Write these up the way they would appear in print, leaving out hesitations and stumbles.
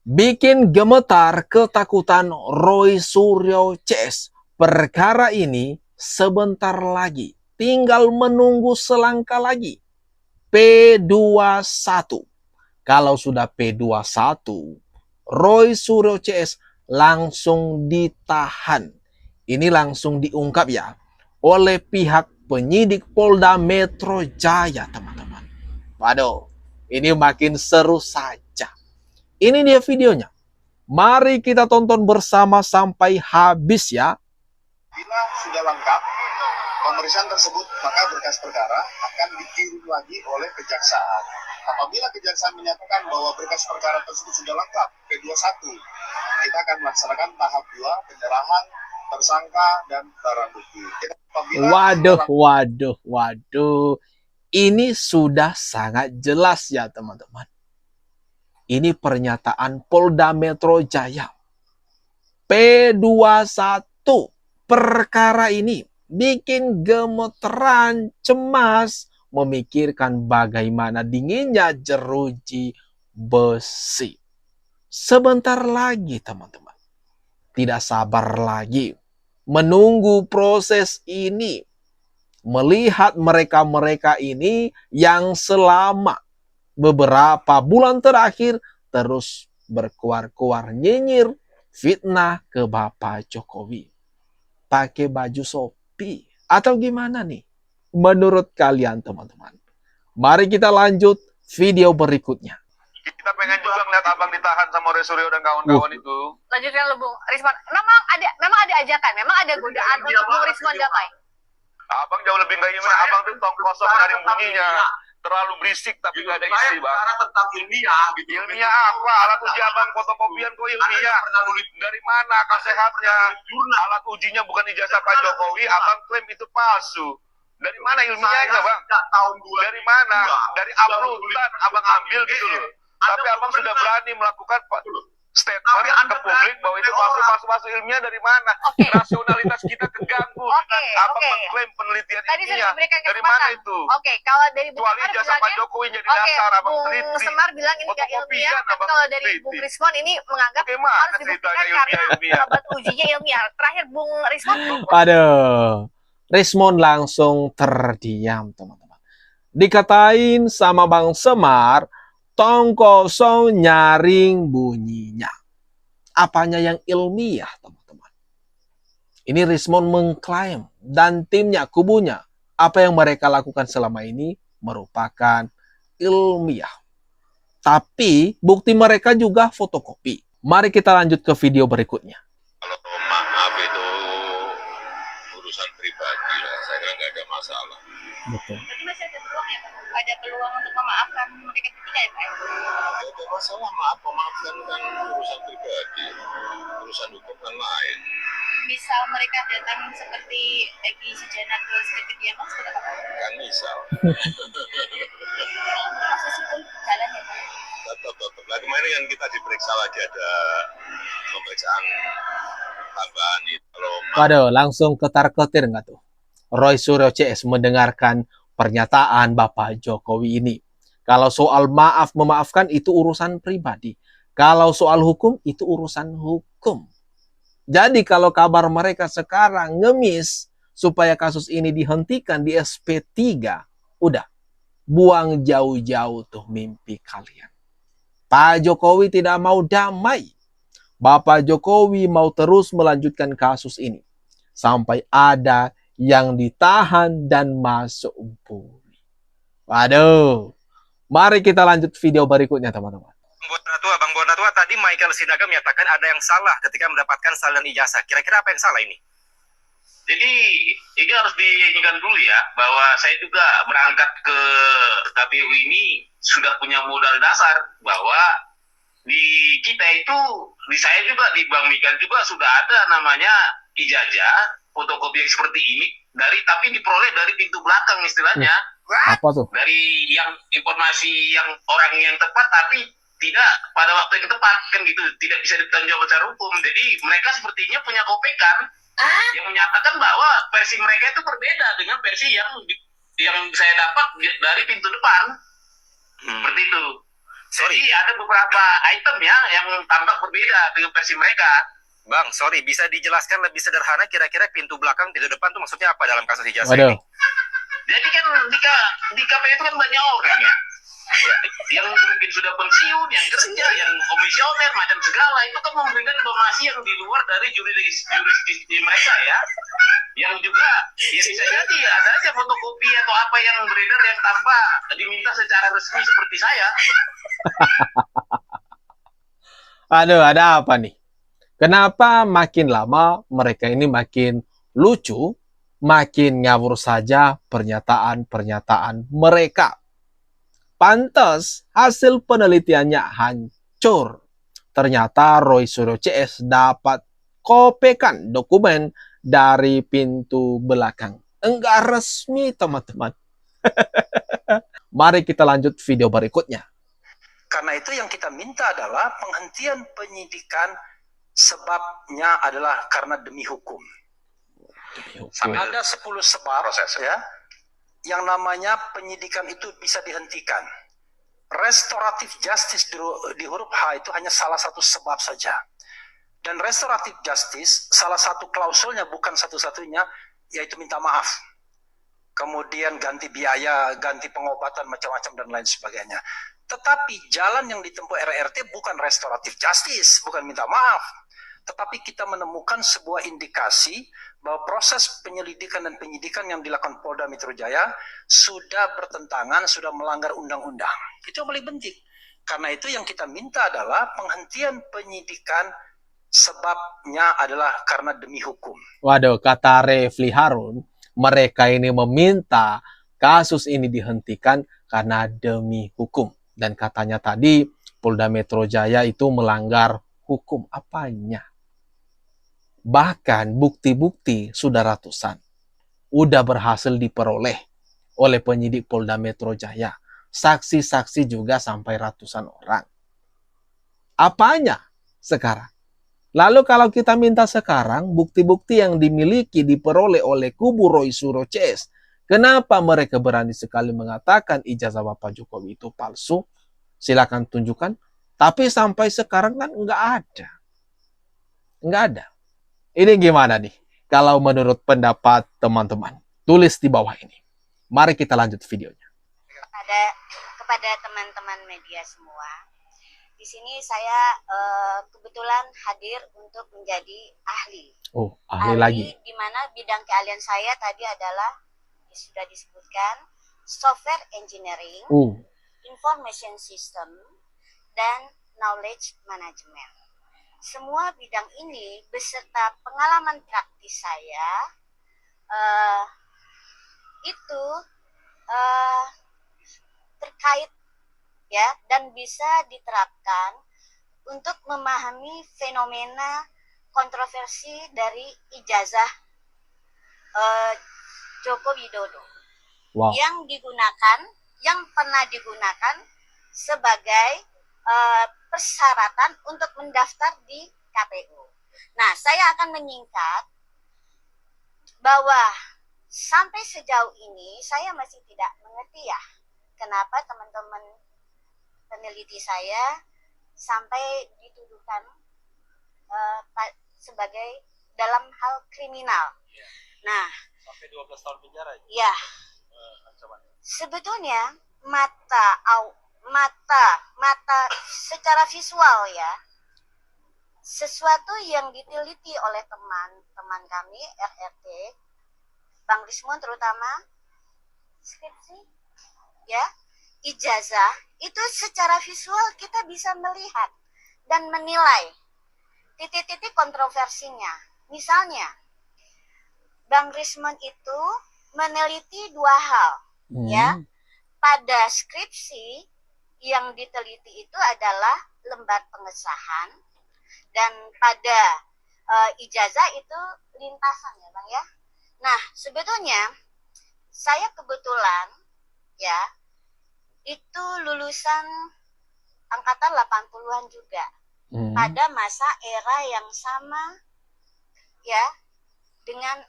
Bikin gemetar ketakutan Roy Suryo CS. Perkara ini sebentar lagi. Tinggal menunggu selangkah lagi. P21. Kalau sudah P21, Roy Suryo CS langsung ditahan. Ini langsung diungkap ya oleh pihak penyidik Polda Metro Jaya, teman-teman. Waduh, ini makin seru saja. Ini dia videonya. Mari kita tonton bersama sampai habis ya. Bila sudah lengkap pemeriksaan tersebut, maka berkas perkara akan dikirim lagi oleh kejaksaan. Apabila kejaksaan menyatakan bahwa berkas perkara tersebut sudah lengkap, P21, kita akan melaksanakan tahap 2, penyerahan tersangka dan barang bukti. Waduh. Ini sudah sangat jelas ya teman-teman. Ini pernyataan Polda Metro Jaya. P21, perkara ini bikin gemeteran, cemas, memikirkan bagaimana dinginnya jeruji besi. Sebentar lagi teman-teman. Tidak sabar lagi menunggu proses ini. Melihat mereka-mereka ini yang selama beberapa bulan terakhir terus berkuar-kuar nyinyir fitnah ke Bapak Jokowi. Pakai baju Shopee atau gimana nih? Menurut kalian teman-teman. Mari kita lanjut video berikutnya. Kita pengen juga ngeliat abang ditahan sama Roy Suryo dan kawan-kawan itu. Lanjutkan lu Bung Risman. Memang ada ajakan, memang ada godaan untuk Bung Risman damai. Abang jauh lebih nggak gimana, abang tuh tong kosong dari bunyinya. Terlalu berisik tapi nggak ada isi, bang. Cara tentang ilmiah gitu. Ilmiah apa? Alat uji abang fotokopian kok ilmiah? Dari mana sehatnya? Alat ujinya bukan ijazah Pak Jokowi, abang klaim itu palsu. Dari mana ilmiahnya, bang? Dari mana? Dari uploadan abang ambil gitu loh. Tapi abang sudah berani melakukan statement ke publik bahwa itu palsu ilmiah. Dari mana? Rasionalitas kita keganggu. Abang mengklaim penelitian ilmiah. Dari mana itu? Kalau dari Bung Semar jasa Pak Jokowi jadi dasar abang teliti. Bung Semar bilang ini nggak ilmiah, tapi kalau dari Bung Risman ini menganggap harus dibuktikan karena obat ujinya ilmiah. Terakhir Bung Risman. Aduh, Rismon langsung terdiam teman-teman. Dikatain sama Bang Semar, tong kosong nyaring bunyinya. Apanya yang ilmiah, teman-teman? Ini Rismon mengklaim dan timnya, kubunya, apa yang mereka lakukan selama ini merupakan ilmiah. Tapi bukti mereka juga fotokopi. Mari kita lanjut ke video berikutnya. Kalau maaf itu urusan pribadi lah, saya kira nggak ada masalah. Betul. Berarti masih ada peluang ya, Pak? Ada peluang untuk memaafkan mereka ketiga ya, Pak? Tidak ada masalah, memaafkan kan urusan pribadi, urusan hukum kan lain. Misal mereka datang seperti Egy Sujana ke kediaman seperti apa? Kan misal. Proses hukum jalan ya, Pak? Tetap. Nah, kemarin kan kita diperiksa lagi, ada pemeriksaan tambahan itu. Waduh, langsung ketar-ketir nggak tuh? Roy Suryo CS mendengarkan pernyataan Bapak Jokowi ini. Kalau soal maaf memaafkan itu urusan pribadi. Kalau soal hukum itu urusan hukum. Jadi kalau kabar mereka sekarang ngemis supaya kasus ini dihentikan di SP3, udah buang jauh-jauh tuh mimpi kalian. Pak Jokowi tidak mau damai. Bapak Jokowi mau terus melanjutkan kasus ini sampai ada yang ditahan dan masuk bui. Waduh. Mari kita lanjut video berikutnya, teman-teman. Bang Bonatua tadi Michael Sinaga menyatakan ada yang salah ketika mendapatkan salinan ijazah. Kira-kira apa yang salah ini? Jadi ini harus diingat dulu ya, bahwa saya juga berangkat ke KPU ini sudah punya modal dasar bahwa di kita itu, di saya juga, di Bang Mikael juga sudah ada namanya ijazah fotokopi yang seperti ini, tapi diperoleh dari pintu belakang istilahnya. Apa tuh? Dari yang informasi yang orang yang tepat tapi tidak pada waktu yang tepat, kan gitu, tidak bisa ditanggung secara hukum. Jadi mereka sepertinya punya kopekan yang menyatakan bahwa versi mereka itu berbeda dengan versi yang saya dapat dari pintu depan. Seperti itu. sorry. Jadi ada beberapa item ya yang tampak berbeda dengan versi mereka. Bang, sorry, bisa dijelaskan lebih sederhana kira-kira pintu belakang, pintu depan tuh maksudnya apa dalam kasus ijazah Waduh. ini? Jadi kan di KPU itu kan banyak orang ya. Yang mungkin sudah pensiun, yang kerja, yang komisioner, macam segala. Itu kan memberikan informasi yang di luar dari jurisdiksi mereka ya. Yang juga, ya bisa jadi ada aja fotokopi atau apa yang beredar yang tanpa diminta secara resmi seperti saya. Aduh, ada apa nih? Kenapa makin lama mereka ini makin lucu, makin ngawur saja pernyataan-pernyataan mereka? Pantas hasil penelitiannya hancur. Ternyata Roy Suryo CS dapat kopekan dokumen dari pintu belakang. Enggak resmi, teman-teman. Mari kita lanjut video berikutnya. Karena itu yang kita minta adalah penghentian penyidikan, sebabnya adalah karena demi hukum. Ada 10 sebab ya, yang namanya penyidikan itu bisa dihentikan. Restoratif justice di huruf H itu hanya salah satu sebab saja. Dan restoratif justice, salah satu klausulnya, bukan satu-satunya, yaitu minta maaf. Kemudian ganti biaya, ganti pengobatan, macam-macam dan lain sebagainya. Tetapi jalan yang ditempuh RRT bukan restoratif justice, bukan minta maaf. Tetapi kita menemukan sebuah indikasi bahwa proses penyelidikan dan penyidikan yang dilakukan Polda Metro Jaya sudah bertentangan, sudah melanggar undang-undang. Itu yang paling penting. Karena itu yang kita minta adalah penghentian penyidikan, sebabnya adalah karena demi hukum. Waduh, kata Refli Harun, mereka ini meminta kasus ini dihentikan karena demi hukum. Dan katanya tadi Polda Metro Jaya itu melanggar hukum. Apanya? Bahkan bukti-bukti sudah ratusan. Udah berhasil diperoleh oleh penyidik Polda Metro Jaya. Saksi-saksi juga sampai ratusan orang. Apanya sekarang? Lalu kalau kita minta sekarang, bukti-bukti yang dimiliki diperoleh oleh kubu Roy Suryo CS, kenapa mereka berani sekali mengatakan ijazah Bapak Jokowi itu palsu? Silakan tunjukkan. Tapi sampai sekarang kan nggak ada. Nggak ada. Ini gimana nih? Kalau menurut pendapat teman-teman, tulis di bawah ini. Mari kita lanjut videonya. Kepada teman-teman media semua, di sini saya kebetulan hadir untuk menjadi ahli. Oh, ahli lagi. Di mana bidang keahlian saya tadi adalah sudah disebutkan software engineering, information system, dan knowledge management. Semua bidang ini beserta pengalaman praktis saya itu terkait ya, dan bisa diterapkan untuk memahami fenomena kontroversi dari ijazah Joko Widodo yang pernah digunakan sebagai persyaratan untuk mendaftar di KPU. Nah, saya akan menyingkat bahwa sampai sejauh ini saya masih tidak mengerti ya, kenapa teman-teman peneliti saya sampai dituduhkan sebagai dalam hal kriminal. Nah, Sampai 12 tahun penjara. Ya. Sebetulnya mata secara visual ya, sesuatu yang diteliti oleh teman-teman kami RRT, Bang Rismon terutama, skripsi ya, ijazah itu secara visual kita bisa melihat dan menilai titik-titik kontroversinya. Misalnya Bang Rismon itu meneliti dua hal ya. Pada skripsi yang diteliti itu adalah lembar pengesahan, dan pada ijazah itu lintasan ya Bang ya. Nah, sebetulnya saya kebetulan ya itu lulusan angkatan 80-an juga. Pada masa era yang sama ya,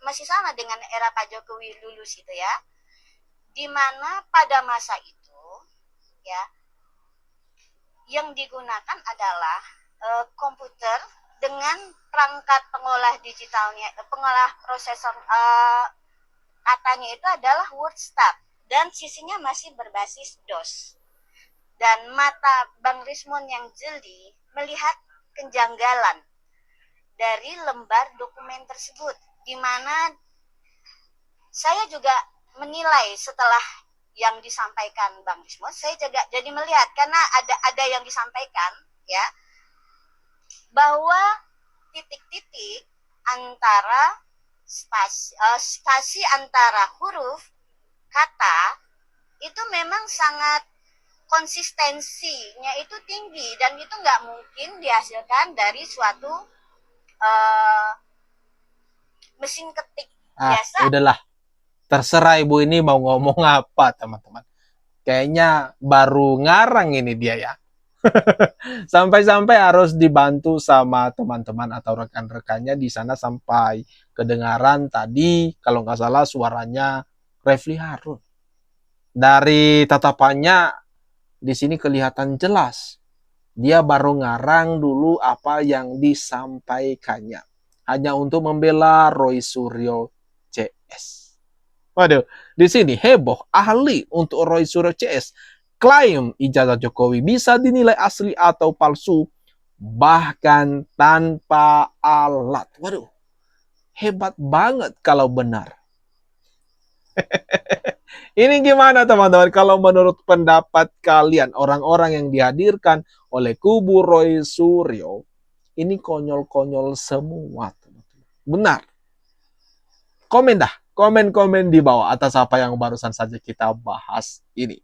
masih sama dengan era Pak Jokowi lulus itu ya. Di mana pada masa itu ya yang digunakan adalah komputer dengan perangkat pengolah digitalnya, pengolah prosesor katanya itu adalah WordStab dan sisinya masih berbasis DOS. Dan mata Bang Rismon yang jeli melihat kejanggalan dari lembar dokumen tersebut, di mana saya juga menilai setelah yang disampaikan Bang Rismon, saya juga jadi melihat karena ada yang disampaikan ya bahwa titik-titik antara spasi antara huruf kata itu memang sangat konsistensinya itu tinggi dan itu nggak mungkin dihasilkan dari suatu mesin ketik biasa. Udahlah, terserah ibu ini mau ngomong apa teman-teman. Kayaknya baru ngarang ini dia ya. Sampai-sampai harus dibantu sama teman-teman atau rekan-rekannya di sana sampai kedengaran tadi kalau nggak salah suaranya Refli Harun. Dari tatapannya di sini kelihatan jelas dia baru ngarang dulu apa yang disampaikannya hanya untuk membela Roy Suryo CS. Waduh, di sini heboh ahli untuk Roy Suryo CS klaim ijazah Jokowi bisa dinilai asli atau palsu bahkan tanpa alat. Waduh, hebat banget kalau benar. Ini gimana teman-teman kalau menurut pendapat kalian orang-orang yang dihadirkan oleh kubu Roy Suryo ini konyol-konyol semua teman-teman. Benar. Komen dah, komen-komen di bawah atas apa yang barusan saja kita bahas ini.